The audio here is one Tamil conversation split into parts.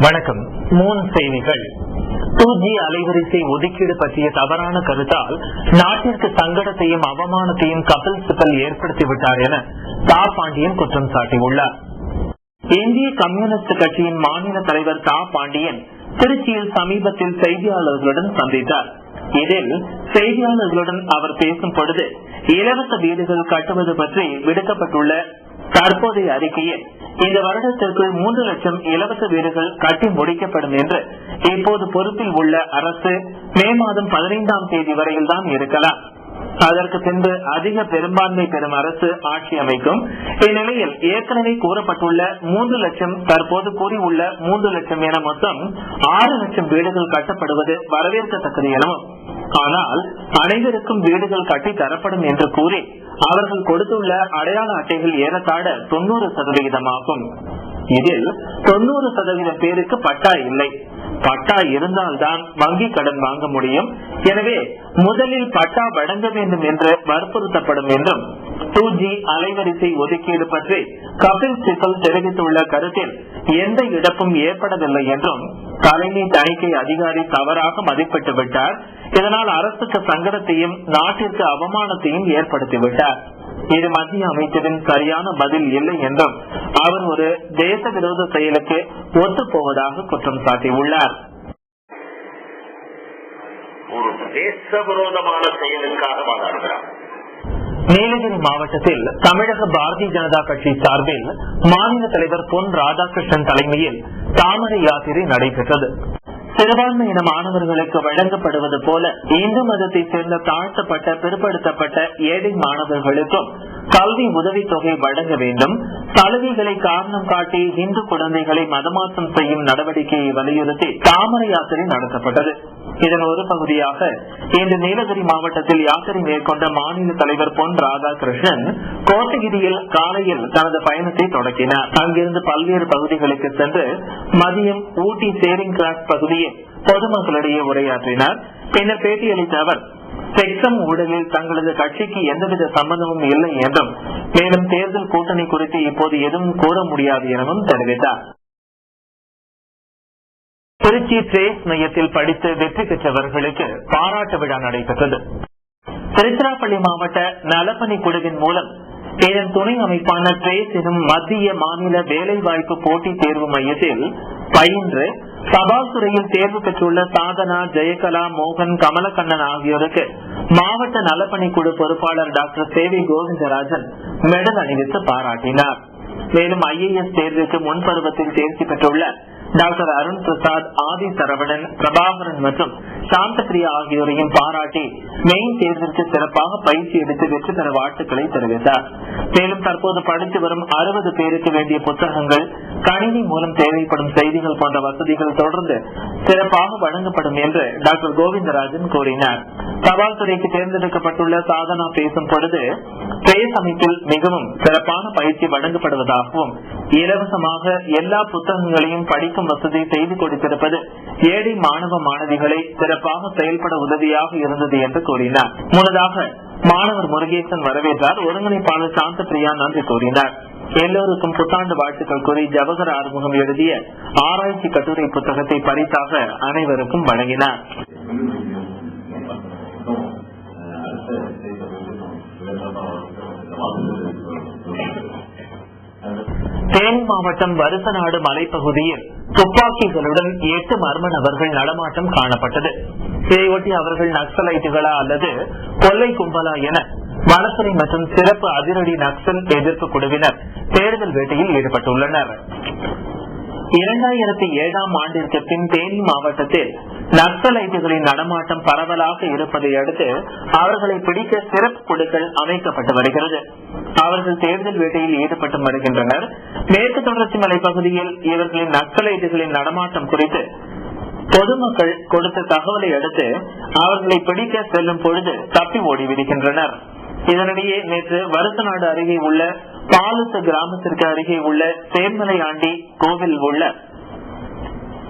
வணக்கம். மூன் செய்திகள். 2G அலைவரிசை ஒதுக்கீடு பற்றிய தவறான கருத்தால் நாட்டிற்கு சங்கடத்தையும் அவமானத்தையும் கபில் சிபல் ஏற்படுத்திவிட்டார் என தா பாண்டியன் குற்றம் சாட்டியுள்ளார். இந்திய கம்யூனிஸ்ட் கட்சியின் மாநில தலைவர் தா பாண்டியன் திருச்சியில் சமீபத்தில் செய்தியாளர்களுடன் சந்தித்தார். இதில் செய்தியாளர்களுடன் அவர் பேசும் பொழுது இலவச வீடுகள் கட்டுவது பற்றி விடுக்கப்பட்டுள்ள தற்போதைய அறிக்கையில் இந்த வருடத்திற்குள் 3 லட்சம் இலவச வீடுகள் கட்டி முடிக்கப்படும் என்று இப்போது பொறுப்பில் உள்ள அரசு மே மாதம் 15ஆம் தேதி வரையில் தான் இருக்கலாம். அதற்கு பின்பு அதிக பெரும்பான்மை பெறும் அரசு ஆட்சி அமைக்கும். இந்நிலையில் ஏற்கனவே கூறப்பட்டுள்ள 3 லட்சம் தற்போது கூறியுள்ள 3 லட்சம் என மொத்தம் 6 லட்சம் வீடுகள் கட்டப்படுவது வரவேற்கத்தக்கது எனவும், ஆனால் அனைவருக்கும் வீடுகள் கட்டி தரப்படும் என்று கூறி அவர்கள் கொடுத்துள்ள அடையாள அட்டைகள் ஏறத்தாழ 90% ஆகும். இதில் 90% பேருக்கு பட்டா இல்லை. பட்டா இருந்தால்தான் வங்கி கடன் வாங்க முடியும். எனவே முதலில் பட்டா வழங்க வேண்டும் என்று வற்புறுத்தப்படும் என்றும் 2G அலைவரிசை ஒதுக்கீடு பற்றி கபில் சிபல் தெரிவித்துள்ள கருத்தில் எந்த இழப்பும் ஏற்படவில்லை என்றும் தலைமை தணிக்கை அதிகாரி தவறாக மதிப்பிட்டு விட்டார். இதனால் அரசுக்கு சங்கடத்தையும் நாட்டிற்கு அவமானத்தையும் ஏற்படுத்திவிட்டார். இது மத்திய அமைச்சரின் சரியான பதில் இல்லை என்றும் அவர் ஒரு தேச விரோத செயலுக்கு ஒத்துப்போவதாக குற்றம் சாட்டியுள்ளார். ஒரு தேச விரோதமான செயலுக்காக வாதாடுகிறார். நீலகிரி மாவட்டத்தில் தமிழக பாரதிய ஜனதா கட்சி சார்பில் மாநில தலைவர் பொன் ராதாகிருஷ்ணன் தலைமையில் தாமரை யாத்திரை நடைபெற்றது. சிறுபான்மையின மாணவர்களுக்கு வழங்கப்படுவது போல இந்து மதத்தை சேர்ந்த தாழ்த்தப்பட்ட பிற்படுத்தப்பட்ட ஏழை மாணவர்களுக்கும் கல்வி உதவித்தொகை வழங்க வேண்டும். சலுகைகளை காரணம் காட்டி இந்து குழந்தைகளை மதமாற்றம் செய்யும் நடவடிக்கையை வலியுறுத்தி தாமரை யாத்திரை நடத்தப்பட்டது. இதன் ஒரு பகுதியாக இன்று நீலகிரி மாவட்டத்தில் யாத்திரை மேற்கொண்ட மாநில தலைவர் பொன் ராதாகிருஷ்ணன் கோத்தகிரியில் காலையில் தனது பயணத்தை தொடங்கினார். அங்கிருந்து பல்வேறு பகுதிகளுக்கு சென்று மதியம் ஊட்டி சேரிங் கிராஸ் பகுதியில் பொதுமக்களிடையே உரையாற்றினார். பின்னர் பேட்டியளித்த அவர் செக்ஸம் ஊழலில் தங்களது கட்சிக்கு எந்தவித சம்பந்தமும் இல்லை என்றும், மேலும் தேர்தல் கூட்டணி குறித்து இப்போது எதுவும் கூற முடியாது எனவும் தெரிவித்தார். திருச்சி ட்ரேஸ் மையத்தில் படித்து வெற்றி பெற்றவர்களுக்கு பாராட்டு விழா நடைபெற்றது. திருச்சிராப்பள்ளி மாவட்ட நலப்பணி குழுவின் மூலம் இதன் துணை அமைப்பான ட்ரேஸ் எனும் மத்திய மாநில வேலைவாய்ப்பு போட்டி தேர்வு மையத்தில் பயின்று தபால் துறையில் தேர்வு பெற்றுள்ள சாதனா, ஜெயகலா, மோகன், கமலக்கண்ணன் ஆகியோருக்கு மாவட்ட நலப்பணி குழு பொறுப்பாளர் டாக்டர் சேவி கோவிந்தராஜன் மெடல் அணிவித்து பாராட்டினார். மேலும் IAS தேர்வுக்கு முன்பருவத்தில் தேர்ச்சி பெற்றுள்ள டாக்டர் அருண் பிரசாத், ஆதி சரவணன், பிரபாகரன் மற்றும் சாந்தபிரியா ஆகியோரையும் பாராட்டி மெயின் தேர்விற்கு சிறப்பாக பயிற்சி எடுத்து வெற்றி பெற வாழ்த்துக்களை தெரிவித்தார். மேலும் தற்போது படித்து வரும் 60 பேருக்கு வேண்டிய புத்தகங்கள், கணினி மூலம் தேவைப்படும் செய்திகள் போன்ற வசதிகள் தொடர்ந்து சிறப்பாக வழங்கப்படும் என்று டாக்டர் கோவிந்தராஜன் கூறினார். தபால் துறைக்கு தேர்ந்தெடுக்கப்பட்டுள்ள சாதனா பேசும் பொழுது ட்ரேஸ் அமைப்பில் மிகவும் சிறப்பான பயிற்சி வழங்கப்படுவதாகவும், இலவசமாக எல்லா புத்தகங்களையும் படிக்கும் வசதி செய்து கொடுத்திருப்பது ஏழை மாணவ மாணவிகளை சிறப்பாக செயல்பட உதவியாக இருந்தது என்று கூறினார். முன்னதாக மாணவர் முருகேசன் வரவேற்றார். ஒருங்கிணைப்பாளர் சாந்தபிரியா நன்றி கூறினார். எல்லோருக்கும் புத்தாண்டு வாழ்த்துக்கள் கூறி ஜவஹர் ஆறுமுகம் எழுதிய ஆராய்ச்சி கட்டுரை புத்தகத்தை பரிசாக அனைவருக்கும் வழங்கினார். தேனி மாவட்டம் வருசநாடு மலைப்பகுதியில் துப்பாக்கிகளுடன் 8 மர்ம நபர்கள் நடமாட்டம் காணப்பட்டது. இதையொட்டி அவர்கள் நக்சலைட்டுகளா அல்லது கொள்ளை கும்பலா என வனத்துறை மற்றும் சிறப்பு அதிரடி நக்சல் எதிர்ப்பு குழுவினர் தேடுதல் வேட்டையில் ஈடுபட்டுள்ளனர். 2007ஆம் ஆண்டிற்கு பின் தேனி மாவட்டத்தில் நக்சலைட்டுகளின் நடமாட்டம் பரவலாக இருப்பதை அடுத்து அவர்களை பிடிக்க சிறப்பு குழுக்கள் அமைக்கப்பட்டு வருகிறது. அவர்கள் தேடுதல் வேட்டையில் ஈடுபட்டு வருகின்றனர். மேற்கு தொடர்ச்சி மலை பகுதியில் இவர்களின் நக்சலைட்டுகளின் நடமாட்டம் குறித்து பொதுமக்கள் கொடுத்த தகவலை அடுத்து அவர்களை பிடிக்க செல்லும் பொழுது தப்பி ஓடிவிடுகின்றனர். இதனிடையே நேற்று வருசநாடு அருகே உள்ள பாலுச கிராமத்திற்கு அருகே உள்ள தேன்மலை ஆண்டி கோவில் உள்ள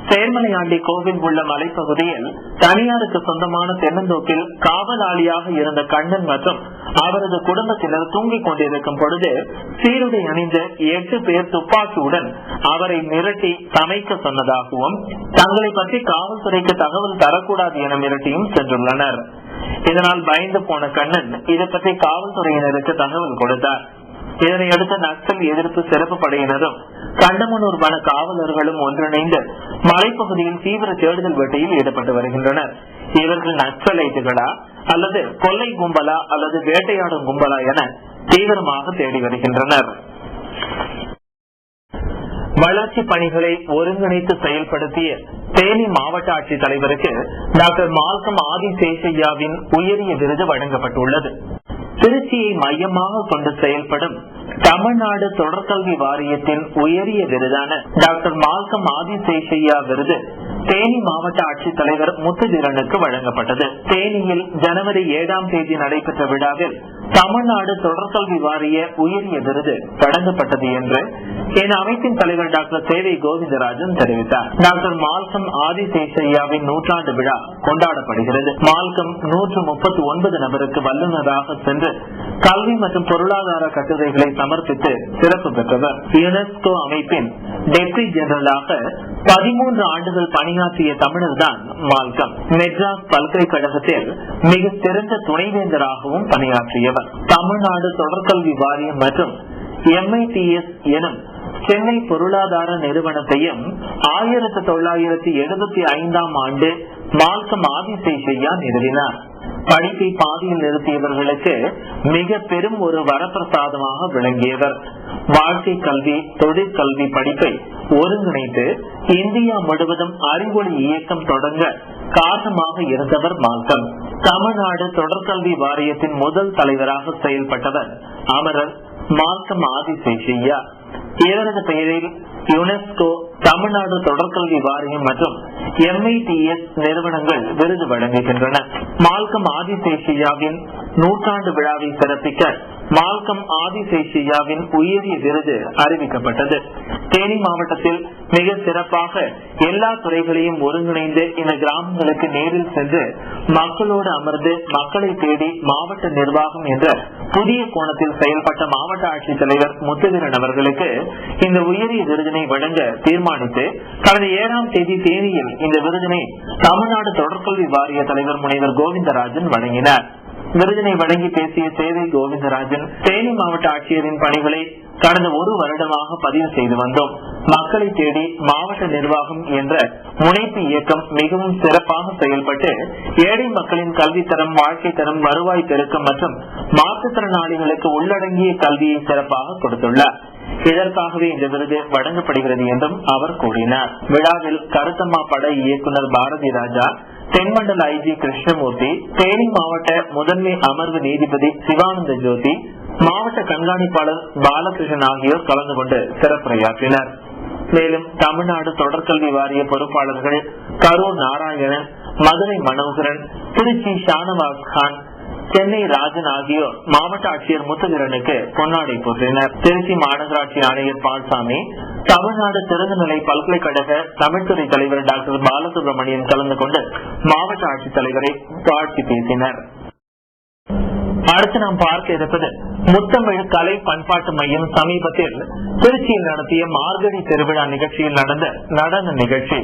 சேர்மலையாண்டி கோவில் உள்ள மலைப்பகுதியில் தனியாருக்கு சொந்தமான தென்னந்தோப்பில் காவலாளியாக இருந்த கண்ணன் மற்றும் அவரது குடும்பத்தினர் தூங்கிக் கொண்டிருக்கும் பொழுது சீருடை அணிந்த 8 பேர் துப்பாக்கியுடன் அவரை மிரட்டி சமைக்க சொன்னதாகவும் தங்களை பற்றி காவல்துறைக்கு தகவல் தரக்கூடாது என மிரட்டியும் சென்றுள்ளனர். இதனால் பயந்து போன கண்ணன் இதை பற்றி காவல்துறையினருக்கு தகவல் கொடுத்தார். இதனையடுத்து நக்சல் எதிர்ப்பு சிறப்பு படையினரும் கண்டமனூர் வன காவலர்களும் ஒன்றிணைந்து மலைப்பகுதியில் தீவிர தேடுதல் வேட்டையில் ஈடுபட்டு வருகின்றனர். இவர்கள் நக்சலைட்டுகளா அல்லது கொள்ளை கும்பலா அல்லது வேட்டையாடும் கும்பலா என தீவிரமாக தேடி வருகின்றனர். வளர்ச்சி பணிகளை ஒருங்கிணைத்து செயல்படுத்திய தேனி மாவட்ட ஆட்சித்தலைவருக்கு டாக்டர் மால்கம் ஆதிசேஷையாவின் உயரிய விருது வழங்கப்பட்டுள்ளது. திருச்சியை மையமாக கொண்டு செயல்படும் தமிழ்நாடு தொடர்கல்வி வாரியத்தின் உயரிய விருதான டாக்டர் மால்கம் ஆதிசேஷையா விருது தேனி மாவட்ட ஆட்சித்தலைவர் முத்துதிரனுக்கு வழங்கப்பட்டது. தேனியில் ஜனவரி 7ஆம் தேதி நடைபெற்ற விழாவில் தமிழ்நாடு தொடர்கல்வி வாரிய உயரிய விருது வழங்கப்பட்டது என்று இந்த அமைப்பின் தலைவர் டாக்டர் சேவை கோவிந்தராஜன் தெரிவித்தார். டாக்டர் மால்கம் ஆதிசேஷையாவின் 100ஆண்டு விழா கொண்டாடப்படுகிறது. மால்கம் 139 நபருக்கு வல்லுநராக சென்று கல்வி மற்றும் பொருளாதார கட்டுரைகளை சமர்ப்பித்து சிறப்பு பெற்றவர். யுனெஸ்கோ அமைப்பின் டெப்டி ஜெனரலாக 13 ஆண்டுகள் பணியாற்றிய தமிழர் தான் மால்கம். மெட்ராஸ் பல்கலைக்கழகத்தில் மிக சிறந்த துணைவேந்தராகவும் பணியாற்றியவர். தமிழ்நாடு தொடர்கல்வி வாரியம் மற்றும் MITS எனும் சென்னை பொருளாதார நிறுவனத்தையும் 1975ஆம் ஆண்டு மால்கம் ஆதிசேஷையா நிறுவினார். படிப்பை பாதியில் நிறுத்தியவர்களுக்கு மிக பெரும் ஒரு வரப்பிரசாதமாக விளங்கியவர். வாழ்க்கை கல்வி, தொழிற்கல்வி படிப்பை ஒருங்கிணைத்து இந்தியா முழுவதும் அறிவொளி இயக்கம் தொடங்க காரணமாக இருந்தவர் மால்கம். தமிழ்நாடு தொடர்கல்வி வாரியத்தின் முதல் தலைவராக செயல்பட்டவர் அமரர் மால்கம் ஆதிசேஷையா. இவரது பெயரில் யுனெஸ்கோ, தமிழ்நாடு தொடர்கல்வி வாரியம் மற்றும் MITS நிறுவனங்கள் விருது வழங்குகின்றன. மால்கம் ஆதிசேஷையாவின் 100ஆண்டு விழாவை சிறப்பிக்க மால்கம் ஆதிசேஷையாவின் உயரிய விருது அறிவிக்கப்பட்டது. தேனி மாவட்டத்தில் மிக சிறப்பாக எல்லா துறைகளையும் ஒருங்கிணைந்து இந்த கிராமங்களுக்கு நேரில் சென்று மக்களோடு அமர்ந்து மக்களை தேடி மாவட்ட நிர்வாகம் என்ற புதிய கோணத்தில் செயல்பட்ட மாவட்ட ஆட்சித்தலைவர் முத்துவீரன் அவர்களுக்கு இந்த உயரிய விருதினை வழங்க தீர்மானித்து கடந்த 7ஆம் தேதி தேனியில் இந்த விருதினை தமிழ்நாடு தொடர்கல்வி வாரிய தலைவர் முனைவர் கோவிந்தராஜன் வழங்கினார். விருதினை வழங்கி பேசிய சேவை கோவிந்தராஜன், தேனி மாவட்ட ஆட்சியரின் பணிகளை கடந்த 1 வருடமாக பதிவு செய்து வந்தோம். மக்களை தேடி மாவட்ட நிர்வாகம் என்ற முனைப்பு இயக்கம் மிகவும் சிறப்பாக செயல்பட்டு ஏழை மக்களின் கல்வித்தரம், வாழ்க்கை தரம், வருவாய் பெருக்கம் மற்றும் மாற்றுத்திறனாளிகளுக்கு உள்ளடங்கிய கல்வியை சிறப்பாக கொடுத்துள்ளார். இதற்காகவே இந்த விருது வழங்கப்படுகிறது என்றும் அவர் கூறினார். விழாவில் கருத்தம்மா பட இயக்குனர் பாரதி ராஜா, தென்மண்டல IG கிருஷ்ணமூர்த்தி, தேனி மாவட்ட முதன்மை அமர்வு நீதிபதி சிவானந்த ஜோதி, மாவட்ட கண்காணிப்பாளர் பாலகிருஷ்ணன் ஆகியோர் கலந்து கொண்டு சிறப்புரையாற்றினர். மேலும் தமிழ்நாடு தொடர்கல்வி வாரிய பொறுப்பாளர்கள் கரூர் நாராயணன், மதுரை மனோகரன், திருச்சி ஷானவாஸ் கான், சென்னை ராஜன் ஆகியோர் மாவட்ட ஆட்சியர் முத்துவீரனுக்கு பொன்னாடை போற்றினர். திருச்சி மாநகராட்சி ஆணையர் பால்சாமி, தமிழ்நாடு திறந்தநிலை பல்கலைக்கழக தமிழ்துறை தலைவர் டாக்டர் பாலசுப்ரமணியன் கலந்து கொண்டு மாவட்ட ஆட்சித்தலைவரை வாழ்த்தி பேசினர். அடுத்து நாம் பார்க்க இருப்பது முத்தமிழ் கலை பண்பாட்டு மையம் சமீபத்தில் திருச்சியில் நடத்திய மார்கழி திருவிழா நிகழ்ச்சியில் நடந்த நடன நிகழ்ச்சி.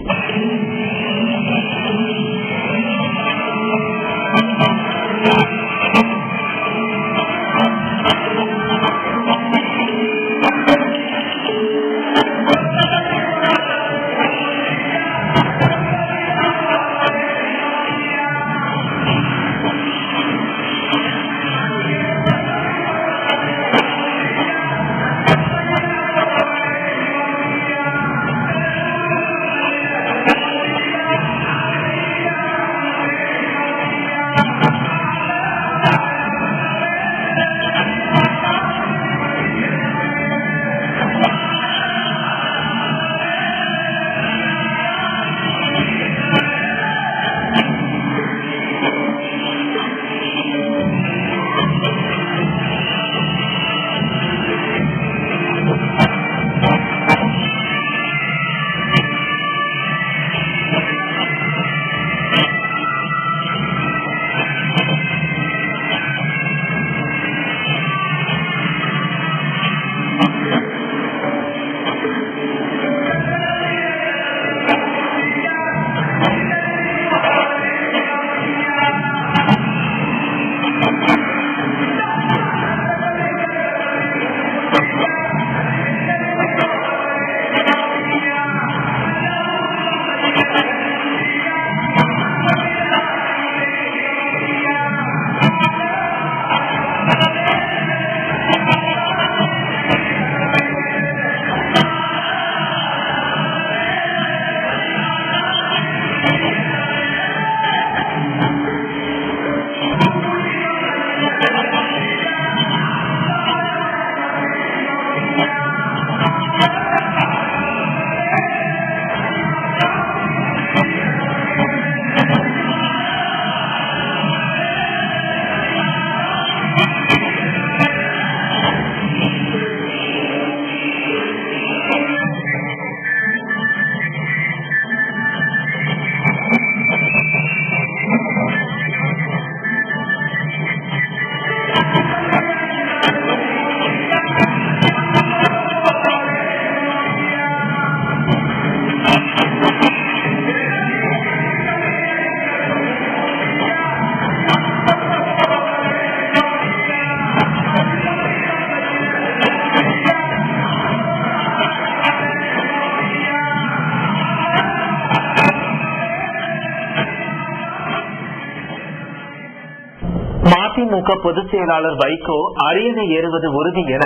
மதிமுக பொதுச் செயலாளர் வைகோ அரியணை ஏறுவது உறுதி என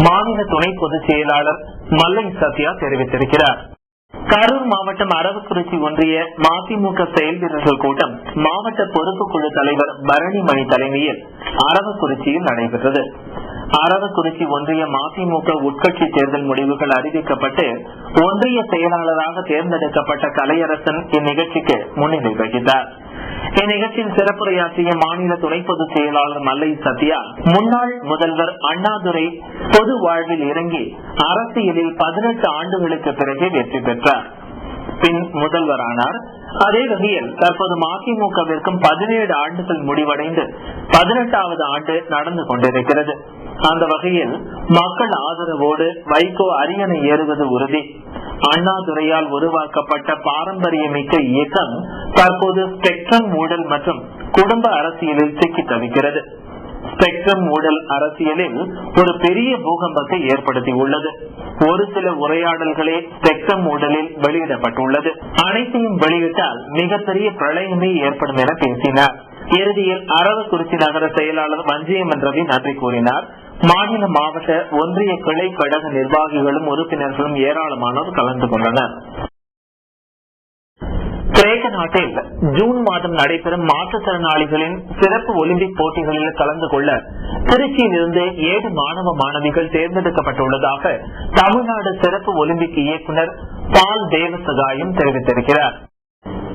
மாநில துணை பொதுச் செயலாளர் மல்லை சத்யா தெரிவித்திருக்கிறார். கரூர் மாவட்டம் அரவக்குறிச்சி ஒன்றிய மதிமுக செயல் வீரர்கள் கூட்டம் மாவட்ட பொறுப்புக்குழு தலைவர் பரணிமணி தலைமையில் அரவக்குறிச்சியில் நடைபெற்றது. அரவக்குறிச்சி ஒன்றிய மதிமுக உட்கட்சி தேர்தல் முடிவுகள் அறிவிக்கப்பட்டு ஒன்றிய செயலாளராக தேர்ந்தெடுக்கப்பட்ட கலையரசன் இந்நிகழ்ச்சிக்கு முன்னிலை வகித்தார். இந்நிகழ்ச்சியில் சிறப்புரையாற்றிய மாநில துணை பொதுச் செயலாளர் மல்லை சத்யா, முன்னாள் முதல்வர் அண்ணாதுரை பொது வாழ்வில் இறங்கி அரசியலில் 18 ஆண்டுகளுக்கு பிறகு வெற்றி பெற்றார். பின் முதல்வரானார். அதே வகையில் தற்போது மதிமுகவிற்கும் 17 ஆண்டுகள் முடிவடைந்து 18வது ஆண்டு நடந்து கொண்டிருக்கிறது. அந்த வகையில் மக்கள் ஆதரவோடு வைகோ அரியணை ஏறுவது உறுதி. அண்ணாதுரையால் உருவாக்கப்பட்ட பாரம்பரியமிக்க இயக்கம் தற்போது ஸ்பெக்ட்ரம் ஊழல் மற்றும் குடும்ப அரசியலில் சிக்கி தவிக்கிறது. ஸ்பெக்ட்ரம் ஊழல் அரசியலில் ஒரு பெரிய பூகம்பத்தை ஏற்படுத்தியுள்ளது. ஒரு சில உரையாடல்களே ஸ்பெக்ட்ரம் ஊழலில் வெளியிடப்பட்டுள்ளது. அனைத்தையும் வெளியிட்டால் மிகப்பெரிய பிரளயமே ஏற்படும் என பேசினார். இறுதியில் அரவக்குறிச்சி நகர செயலாளர் மஞ்சியம்மன் ரவி நன்றி கூறினார். மாநில மாவட்ட ஒன்றிய கிளை கழக நிர்வாகிகளும் உறுப்பினர்களும் ஏராளமானோர் கலந்து கொண்டனர். கிரேக்க நாட்டில் ஜூன் மாதம் நடைபெறும் மாற்றுத்திறனாளிகளின் சிறப்பு ஒலிம்பிக் போட்டிகளில் கலந்து கொள்ள திருச்சியிலிருந்து 7 மாணவ மாணவிகள் தேர்ந்தெடுக்கப்பட்டுள்ளதாக தமிழ்நாடு சிறப்பு ஒலிம்பிக் இயக்குநர் பால் தேவசகாயம் தெரிவித்திருக்கிறார்.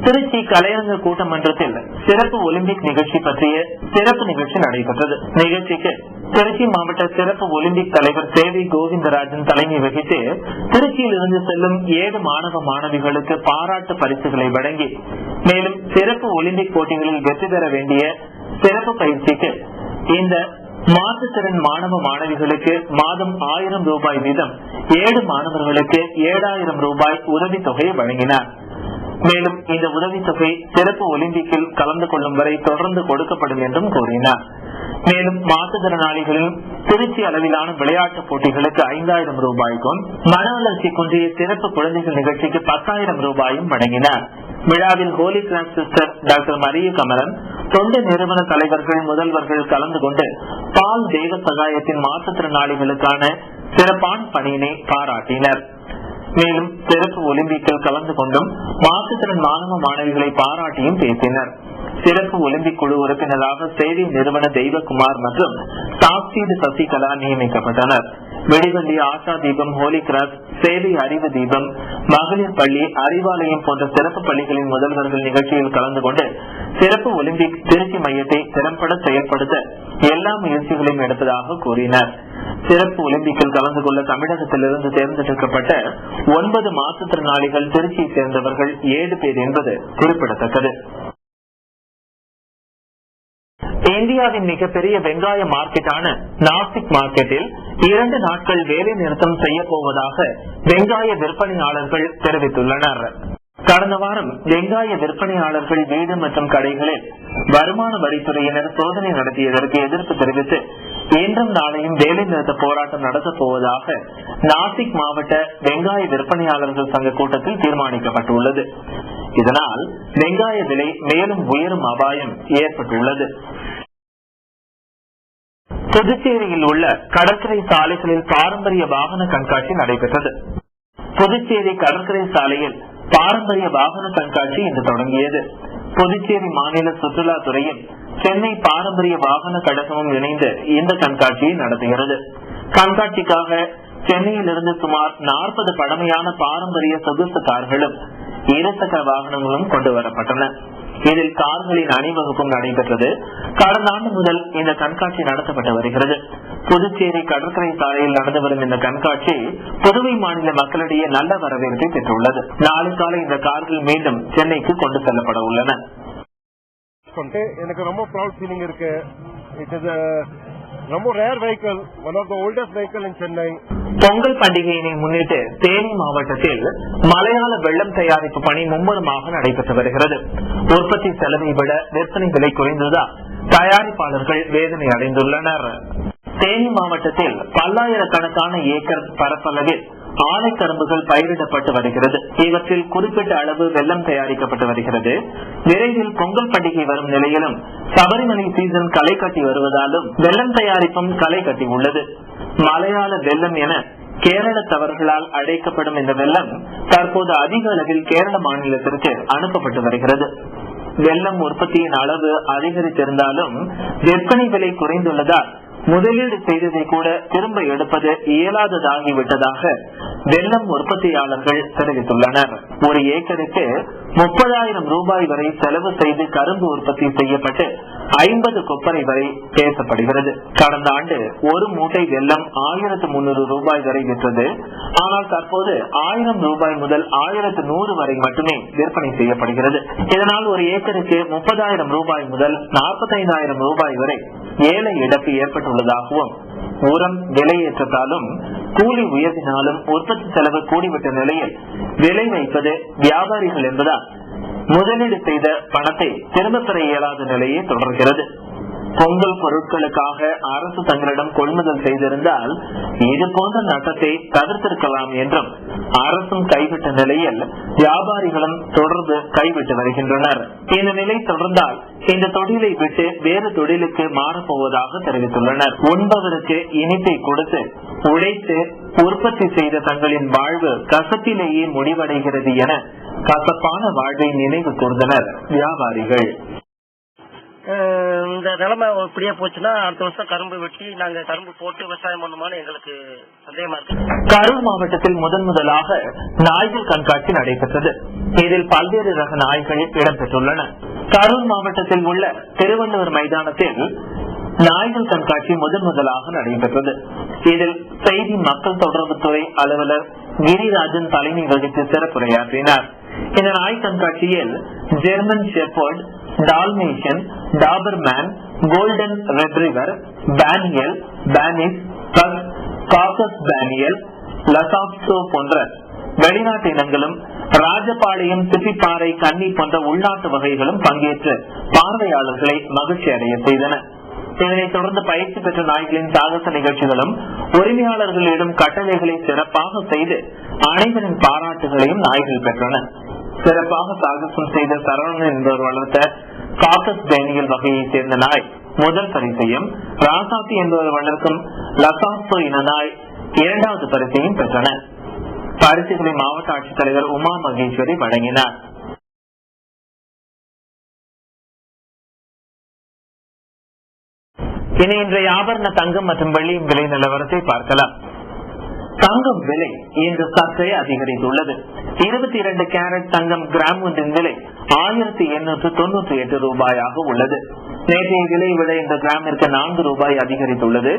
திருச்சி கலையரங்க கூட்டமன்றத்தில் சிறப்பு ஒலிம்பிக் நிகழ்ச்சி பற்றிய சிறப்பு நிகழ்ச்சி நடைபெற்றது. நிகழ்ச்சிக்கு திருச்சி மாவட்ட சிறப்பு ஒலிம்பிக் தலைவர் சேவை கோவிந்தராஜன் தலைமை வகித்து திருச்சியில் இருந்து செல்லும் 7 மாணவ மாணவிகளுக்கு பாராட்டு பரிசுகளை வழங்கி, மேலும் சிறப்பு ஒலிம்பிக் போட்டிகளில் வெற்றி பெற வேண்டிய சிறப்பு பயிற்சிக்கு இந்த மாற்றுத்திறன் மாணவ மாணவிகளுக்கு மாதம் 1000 ரூபாய் வீதம் 7 மாணவர்களுக்கு 7000 ரூபாய் உதவித்தொகையை வழங்கினார். மேலும் இந்த உதவித்தொகை சிறப்பு ஒலிம்பிக்கில் கலந்து கொள்ளும் வரை தொடர்ந்து கொடுக்கப்படும் என்றும் கூறினார். மேலும் மாற்றுத்திறனாளிகளின் திருச்சி அளவிலான விளையாட்டுப் போட்டிகளுக்கு 5000 ரூபாய்க்கும், மன வளர்ச்சி குன்றிய சிறப்பு குழந்தைகள் நிகழ்ச்சிக்கு 10,000 ரூபாயும் வழங்கினார். விழாவில் Holy Cross sister doctor Maria Kamalan, தொண்டு நிறுவன தலைவர்கள், முதல்வர்கள் கலந்து கொண்டு பால் தேவ சகாயத்தின் மாற்றுத்திறனாளிகளுக்கான சிறப்பான பணியினை பாராட்டினர். மேலும் சிறப்பு ஒலிம்பிக்கில் கலந்து கொண்டும் மாற்றுத்திறன் மாணவ மாணவிகளை பாராட்டியும் பேசினர். சிறப்பு ஒலிம்பிக் குழு உறுப்பினராக சேவை நிறுவன தெய்வகுமார் மற்றும் சாஸ்திரி சசிகலா நியமிக்கப்பட்டனர். வெடிவண்டி, ஆஷா தீபம், ஹோலி கிராஸ், சேவை அறிவு தீபம், மகளிர் பள்ளி, அறிவாலயம் போன்ற சிறப்பு பள்ளிகளின் முதல்வர்கள் நிகழ்ச்சியில் கலந்து கொண்டு சிறப்பு ஒலிம்பிக் திருச்சி மையத்தை திறம்பட செயல்படுத்த எல்லா முயற்சிகளையும் எடுப்பதாக கூறினர். சிறப்பு ஒலிம்பிக்கில் கலந்து கொள்ள தமிழகத்திலிருந்து தேர்ந்தெடுக்கப்பட்ட 9 மாற்றுத்திறனாளிகள் திருச்சியை சேர்ந்தவர்கள் 7 பேர் என்பது குறிப்பிடத்தக்கது. இந்தியாவின் மிகப்பெரிய வெங்காய மார்க்கெட்டான நாசிக் மார்க்கெட்டில் 2 நாட்கள் வேலை நிறுத்தம் செய்ய போவதாக வெங்காய விற்பனையாளர்கள் தெரிவித்துள்ளனர். கடந்த வாரம் வெங்காய விற்பனையாளர்கள் வீடு மற்றும் கடைகளில் வருமான வரித்துறையினர் சோதனை நடத்தியதற்கு எதிர்ப்பு தெரிவித்து இன்றும் நாளையும் வேலை நிறுத்த போராட்டம் நடத்தப் போவதாக நாசிக் மாவட்ட வெங்காய விற்பனையாளர்கள் சங்க கூட்டத்தில் தீர்மானிக்கப்பட்டுள்ளது. இதனால் வெங்காய விலை மேலும் உயரும் அபாயம் ஏற்பட்டுள்ளது. புதுச்சேரியில் உள்ள கடற்கரை சாலைகளில் பாரம்பரிய வாகன கண்காட்சி நடைபெற்றது. புதுச்சேரி கடற்கரை சாலையில் பாரம்பரிய வாகன கண்காட்சி இன்று தொடங்கியது. புதுச்சேரி மாநில சுற்றுலாத்துறையும் சென்னை பாரம்பரிய வாகன கழகமும் இணைந்து இந்த கண்காட்சியை நடத்துகிறது. கண்காட்சிக்காக சென்னையிலிருந்து சுமார் 40 பழமையான பாரம்பரிய சொகுசு கார்களும் 2 சக்கர வாகனங்களும் கொண்டு வரப்பட்டன. இதில் கார்களின் அணிவகுப்பும் நடைபெற்றது. கடந்த ஆண்டு முதல் இந்த கண்காட்சி நடத்தப்பட்டு வருகிறது. புதுச்சேரி கடற்கரை சாலையில் நடந்து வரும் இந்த கண்காட்சி புதுவை மாநில மக்களிடையே நல்ல வரவேற்பை பெற்றுள்ளது. நாளை காலை இந்த கார்கள் மீண்டும் சென்னைக்கு கொண்டு செல்லப்பட உள்ளன. எனக்கு ரொம்ப ப்ரௌட் ஃபீலிங் இருக்கு. இட் இஸ் ரொம்ப rare vehicle, one of the oldest vehicle in Chennai. Pongal பண்டிகையினை முன்னிட்டு தேனி மாவட்டத்தில் மலையாள வெள்ளம் தயாரிப்பு பணி மும்முரமாக நடைபெற்று வருகிறது. உற்பத்தி செலவை விட விற்பனை விலை குறைந்ததால் தயாரிப்பாளர்கள் வேதனை அடைந்துள்ளனர். தேனி மாவட்டத்தில் பல்லாயிரக்கணக்கான ஏக்கர் பரப்பளவில் ஆலைக்கரும்புகள் பயிரிடப்பட்டு வருகிறது. இவற்றில் குறிப்பிட்ட அளவு வெல்லம் தயாரிக்கப்பட்டு வருகிறது. விரைவில் பொங்கல் பண்டிகை வரும் நிலையிலும் சபரிமலை சீசன் களை கட்டி வருவதாலும் வெல்லம் தயாரிப்பும் களை கட்டி உள்ளது. மலையாள வெல்லம் என கேரளத்தவர்களால் அழைக்கப்படும் இந்த வெல்லம் தற்போது அதிக அளவில் கேரள மாநிலத்திற்கு அனுப்பப்பட்டு வருகிறது. வெல்லம் உற்பத்தியின் அளவு அதிகரித்திருந்தாலும் விற்பனை விலை குறைந்துள்ளதால் முதலீடு செய்ததை கூட திரும்ப எடுப்பது இயலாததாகிவிட்டதாக வெல்லம் உற்பத்தியாளர்கள் தெரிவித்துள்ளனர். ஒரு ஏக்கருக்கு 30,000 ரூபாய் வரை செலவு செய்து கரும்பு உற்பத்தி செய்யப்பட்டு 50 கொப்பரை வரை பேசப்படுகிறது. கடந்த ஆண்டு ஒரு மூட்டை வெல்லம் 1300 ரூபாய் வரை விற்றது. ஆனால் தற்போது 1000 ரூபாய் முதல் 1100 வரை மட்டுமே விற்பனை செய்யப்படுகிறது. இதனால் ஒரு ஏக்கருக்கு 30,000 ரூபாய் முதல் 45,000 ரூபாய் வரை ஏல இழப்பு ஏற்பட்டுள்ளதாகவும், உரம் விலையேற்றத்தாலும் கூலி உயர்த்தினாலும் உற்பத்தி செலவு கூடிவிட்ட நிலையில் விலை வைப்பது வியாபாரிகள் என்பதால் முதலீடு செய்த பணத்தை திரும்ப பெற இயலாத நிலையே தொடர்கிறது. பொங்கல் பொருட்களுக்காக அரசு தங்களிடம் கொள்முதல் செய்திருந்தால் இது போன்ற நட்டத்தை தவிர்த்திருக்கலாம் என்றும் அரசும் கைவிட்ட நிலையில் வியாபாரிகளும் தொடர்ந்து கைவிட்டு வருகின்றனர். இந்த நிலை தொடர்ந்தால் இந்த தொழிலை விட்டு வேறு தொழிலுக்கு மாறப்போவதாக தெரிவித்துள்ளனர். உண்பவருக்கு இனிப்பை கொடுத்து உழைத்து உற்பத்தி செய்த தங்களின் வாழ்வு கசப்பிலேயே முடிவடைகிறது என கசப்பான வாழ்வை நினைவு கூர்ந்தனர் வியாபாரிகள். இந்த நிலைமை இப்படியே போச்சுன்னா அடுத்த வருஷம் கரும்பு வெட்டி நாங்க கரும்பு போட்டு விவசாயம் பண்ணுமான்னு எங்களுக்கு சந்தேகமா இருக்கு. கரூர் மாவட்டத்தில் முதலாக நாய்கள் கண்காட்சி நடைபெற்றது. இதில் பல்வேறு ரக நாய்கள் இடம்பெற்றுள்ளன. கரூர் மாவட்டத்தில் உள்ள திருவள்ளுவர் மைதானத்தில் நாய்கள் கண்காட்சி முதலாக நடைபெற்றது. இதில் செய்தி மக்கள் தொடர்புத்துறை அலுவலர் கிரிராஜன் தலைமை வகித்து சிறப்புரையாற்றினார். இந்த நாய் கண்காட்சியில் German shepherd, Dalmatian, Doberman, golden retriever, spaniel, பானிஸ், பக், காக்கஸ் பானியல், லசாப்சோ போன்ற வெளிநாட்டு இனங்களும் ராஜபாளையம், சிப்பிப்பாறை, கன்னி போன்ற உள்நாட்டு வகைகளும் பங்கேற்று பார்வையாளர்களை மகிழ்ச்சி அடைய செய்தன. இதனைத் தொடர்ந்து பயிற்சி பெற்ற நாய்களின் சாகச நிகழ்ச்சிகளும் உரிமையாளர்களிடம் கட்டளைகளை சிறப்பாக செய்து அனைவரின் பாராட்டுகளையும் நாய்கள் பெற்றன. சிறப்பாக சாகசம் செய்த சரவணன் என்பவர் வளர்த்த காக்கஸ் பேனியல் வகையை சேர்ந்த நாய் முதல் பரிசையும், ராசாத்தி என்பவர் வளர்க்கும் லசாப்சோ இன நாய் 2வது பரிசையும் பெற்றன. பரிசுகளை மாவட்ட ஆட்சித்தலைவர் உமா மகேஸ்வரி வழங்கினார். இனி இன்றைய ஆபரண தங்கம் மற்றும் வெள்ளியின் விலை நிலவரத்தை பார்க்கலாம். தங்கம் விலை இன்று சற்றே அதிகரித்துள்ளது. 22 கேரட் தங்கம் கிராம் ஒன்றின் விலை 1898 ரூபாயாக உள்ளது. நேற்றைய விலை விட இந்த கிராமிற்கு 4 ரூபாய் அதிகரித்துள்ளது.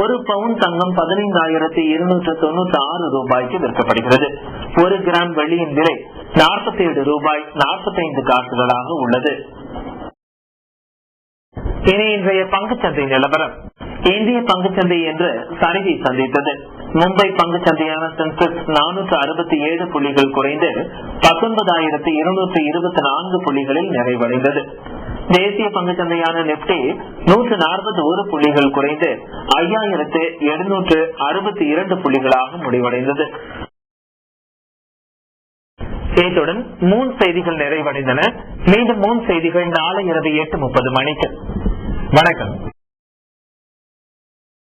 ஒரு பவுன் தங்கம் 15,296 ரூபாய்க்கு விற்கப்படுகிறது. 1 கிராம் வெள்ளியின் விலை 47 ரூபாய் 45 காசுகளாக உள்ளது. இனி இன்றைய பங்குச்சந்தை நிலவரம். இந்திய பங்குச்சந்தை என்று சரிவை சந்தித்தது. மும்பை பங்குச்சந்தையான சென்செக்ஸ் 467 புள்ளிகள் குறைந்து 19,224 புள்ளிகளில் நிறைவடைந்தது. தேசிய பங்குச்சந்தையான நிப்டி 141 புள்ளிகள் குறைந்து 5,762 புள்ளிகளாக முடிவடைந்தது. இத்துடன் 3 செய்திகள் நிறைவடைந்தன. மீண்டும் 3 செய்திகள் நாளை இரவு 8:30 மணிக்கு. வணக்கம்.